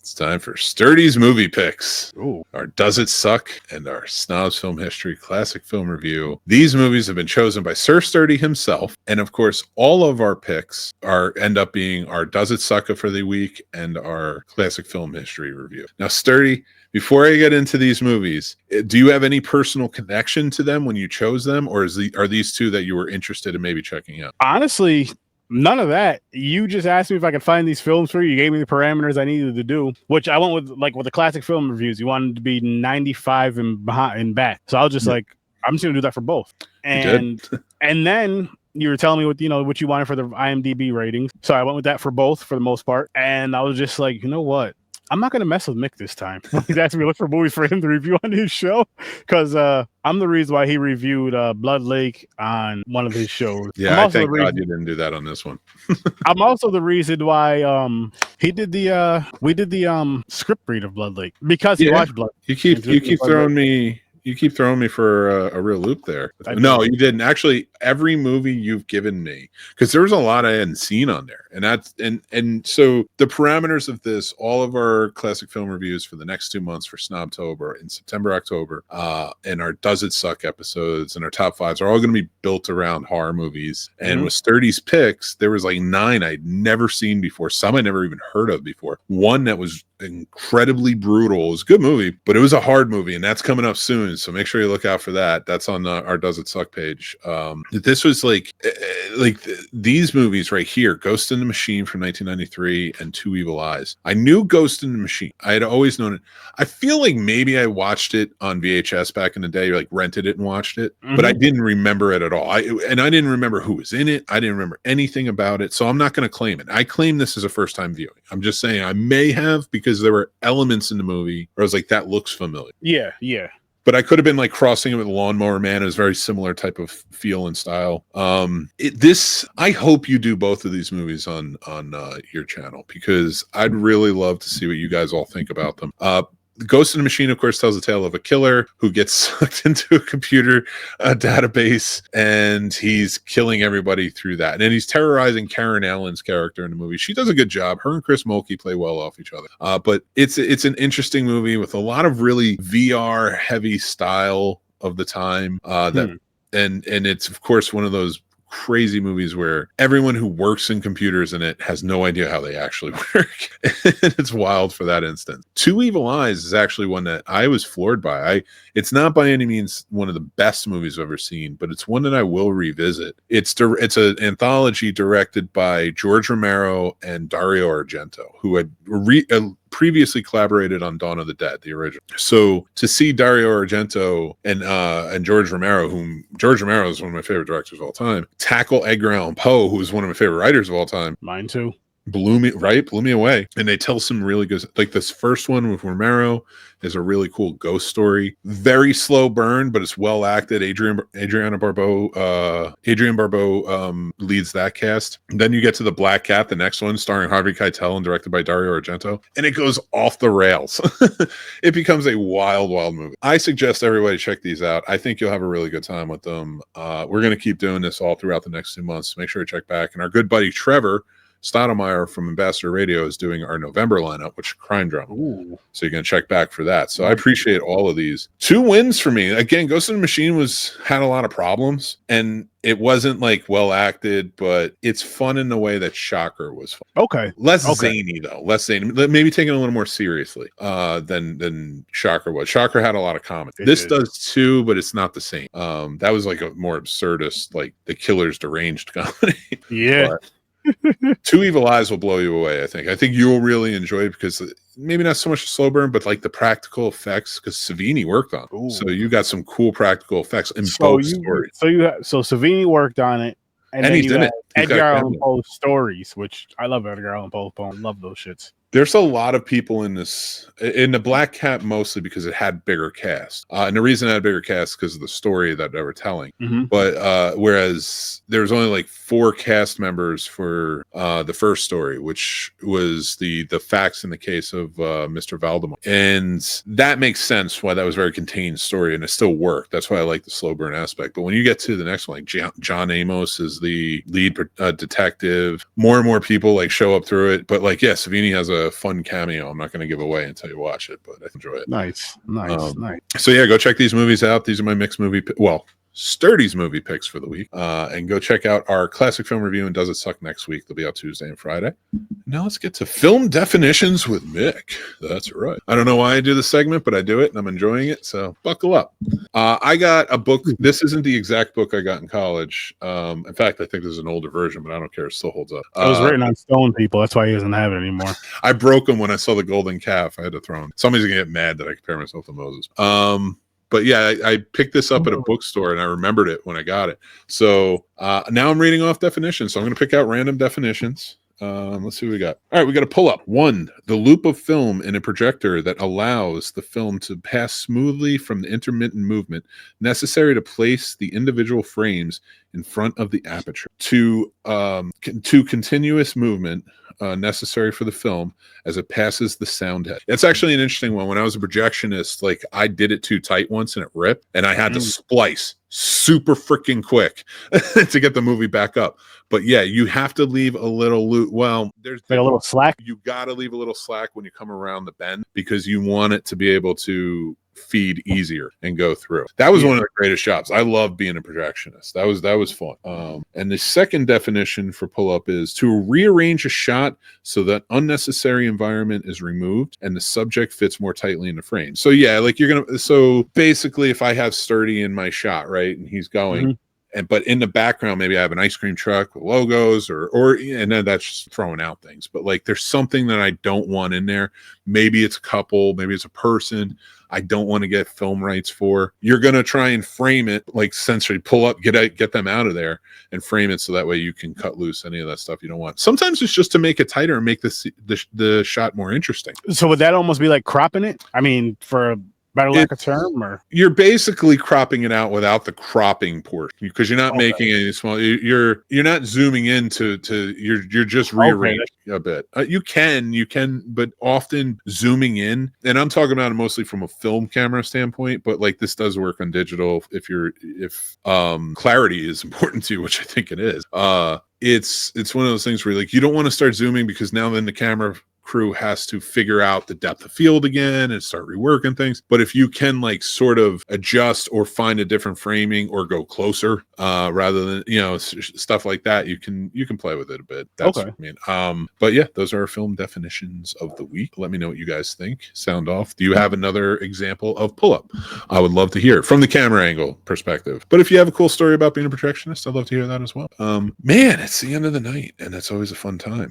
It's time for Sturdy's movie picks. Ooh. Our Does It Suck and our Snobs Film History Classic Film Review. These movies have been chosen by Sir Sturdy himself. And of course, all of our picks end up being our Does It Suck for the week and our Classic Film History review. Now, Sturdy, before I get into these movies, do you have any personal connection to them when you chose them? Or are these two that you were interested in maybe checking out? Honestly, none of that. You just asked me if I could find these films for you. You gave me the parameters I needed to do, which I went with, like with the classic film reviews. You wanted to be 95 and behind and back. So I was just like, I'm just gonna do that for both. And and then you were telling me what you wanted for the IMDb ratings. So I went with that for both for the most part. And I was just like, you know what? I'm not going to mess with Mick this time. He's asking me to look for movies for him to review on his show because I'm the reason why he reviewed Blood Lake on one of his shows. Yeah, I thank God you didn't do that on this one. I'm also the reason why we did the script read of Blood Lake because he watched Blood. You keep throwing me. You keep throwing me for a real loop there. No, you didn't. Actually, every movie you've given me, because there was a lot I hadn't seen on there. And so the parameters of this, all of our classic film reviews for the next 2 months for Snobtober in September, October, and our Does It Suck episodes and our top fives are all going to be built around horror movies. And with Sturdy's picks, there was like 9 I'd never seen before, some I never even heard of before. One that was incredibly brutal. It was a good movie, but it was a hard movie, and that's coming up soon. So make sure you look out for that. That's on our Does It Suck page. This was like these movies right here, Ghost in the Machine from 1993 and Two Evil Eyes. I knew Ghost in the Machine. I had always known it. I feel like maybe I watched it on VHS back in the day, or like rented it and watched it, but I didn't remember it at all. I didn't remember who was in it. I didn't remember anything about it. So I'm not going to claim it. I claim this as a first time viewing. I'm just saying I may have, because there were elements in the movie where I was like, that looks familiar. Yeah. But I could have been like crossing it with Lawnmower Man. It was very similar type of feel and style. I hope you do both of these movies on your channel, because I'd really love to see what you guys all think about them. Ghost in the Machine, of course, tells the tale of a killer who gets sucked into a computer database, and he's killing everybody through that. And then he's terrorizing Karen Allen's character in the movie. She does a good job. Her and Chris Mulkey play well off each other. But it's an interesting movie with a lot of really VR heavy style of the time. And it's, of course, one of those crazy movies where everyone who works in computers in it has no idea how they actually work. It's wild for that instance. Two Evil Eyes is actually one that I was floored by. It's not by any means one of the best movies I've ever seen, but it's one that I will revisit. It's an anthology directed by George Romero and Dario Argento, who had previously collaborated on Dawn of the Dead, the original. So to see Dario Argento and George Romero, whom George Romero is one of my favorite directors of all time, tackle Edgar Allan Poe, who is one of my favorite writers of all time. Mine too. Blew me away. And they tell some really good, like this first one with Romero is a really cool ghost story. Very slow burn, but it's well acted. Adrienne Barbeau leads that cast. Then you get to The Black Cat, the next one, starring Harvey Keitel and directed by Dario Argento, and it goes off the rails. It becomes a wild movie. I suggest everybody check these out. I think you'll have a really good time with them. We're going to keep doing this all throughout the next 2 months. Make sure to check back. And our good buddy Trevor Stoudemire from Ambassador Radio is doing our November lineup, which is Crime Drama. Ooh. So you're going to check back for that. So I appreciate all of these. 2 wins for me. Again, Ghost in the Machine had a lot of problems, and it wasn't like well acted, but it's fun in the way that Shocker was fun. Okay. Less zany though. Less zany. Maybe taken a little more seriously than Shocker was. Shocker had a lot of comedy. This does too, but it's not the same. That was like a more absurdist, like the killer's deranged comedy. Yeah. But Two Evil Eyes will blow you away. I think you'll really enjoy it, because maybe not so much a slow burn, but like the practical effects, because Savini worked on it. Ooh. So you got some cool practical effects in both stories. So Savini worked on it, and then he's in you it. Edgar Allan Poe stories, which I love. Edgar Allan Poe. I love those shits. There's a lot of people in this, in the Black Cat mostly because it had bigger cast. And the reason it had bigger cast is because of the story that they were telling. But whereas there's only like 4 cast members for the first story, which was the facts in the case of Mr. Valdemar. And that makes sense why that was a very contained story, and it still worked. That's why I like the slow burn aspect. But when you get to the next one, like John Amos is the lead detective, more and more people like show up through it. But like, yeah, Savini has a a fun cameo. I'm not going to give away until you watch it, but I enjoy it. Nice. So yeah, go check these movies out. These are my mixed movie. Sturdy's movie picks for the week. And go check out our classic film review and Does It Suck next week. They'll be out Tuesday and Friday. Now let's get to film definitions with Mick. That's right. I don't know why I do the segment, but I do it and I'm enjoying it. So buckle up. I got a book. This isn't the exact book I got in college. In fact, I think this is an older version, but I don't care. It still holds up. It was written on stone, people. That's why he doesn't have it anymore. I broke them when I saw the golden calf. I had to throw them. Somebody's going to get mad that I compare myself to Moses. But yeah, I picked this up at a bookstore and I remembered it when I got it. So now I'm reading off definitions. So I'm going to pick out random definitions. Let's see what we got. All right, we got a pull up. 1, the loop of film in a projector that allows the film to pass smoothly from the intermittent movement necessary to place the individual frames in front of the aperture. 2, continuous movement necessary for the film as it passes the sound head. It's actually an interesting one. When I was a projectionist, like I did it too tight once and it ripped, and I had to splice super freaking quick to get the movie back up. But yeah, you have to leave a little loop. Well, there's like a little slack. You got to leave a little slack when you come around the bend because you want it to be able to feed easier and go through. That was one of the greatest jobs. I love being a projectionist. That was fun. And the second definition for pull up is to rearrange a shot so that unnecessary environment is removed and the subject fits more tightly in the frame. So yeah, like so basically if I have Sturdy in my shot, right, and he's going, but in the background, maybe I have an ice cream truck with logos and then that's just throwing out things. But like there's something that I don't want in there. Maybe it's a couple, maybe it's a person I don't want to get film rights for. You're going to try and frame it, like sensory pull up, get them out of there and frame it so that way you can cut loose any of that stuff you don't want. Sometimes it's just to make it tighter and make the shot more interesting. So would that almost be like cropping it? I mean, for better lack of term, or you're basically cropping it out without the cropping portion because you're not making any small. You're not zooming into you're just rearranging a bit. You can, but often zooming in, and I'm talking about it mostly from a film camera standpoint. But like this does work on digital if clarity is important to you, which I think it is. It's one of those things where like you don't want to start zooming because now then the camera crew has to figure out the depth of field again and start reworking things. But if you can like sort of adjust or find a different framing or go closer rather than stuff like that, you can play with it a bit. That's what I mean. But yeah, those are our film definitions of the week. Let me know what you guys think. Sound off. Do you have another example of pull up? I would love to hear it from the camera angle perspective. But if you have a cool story about being a projectionist, I'd love to hear that as well. Man, it's the end of the night and that's always a fun time.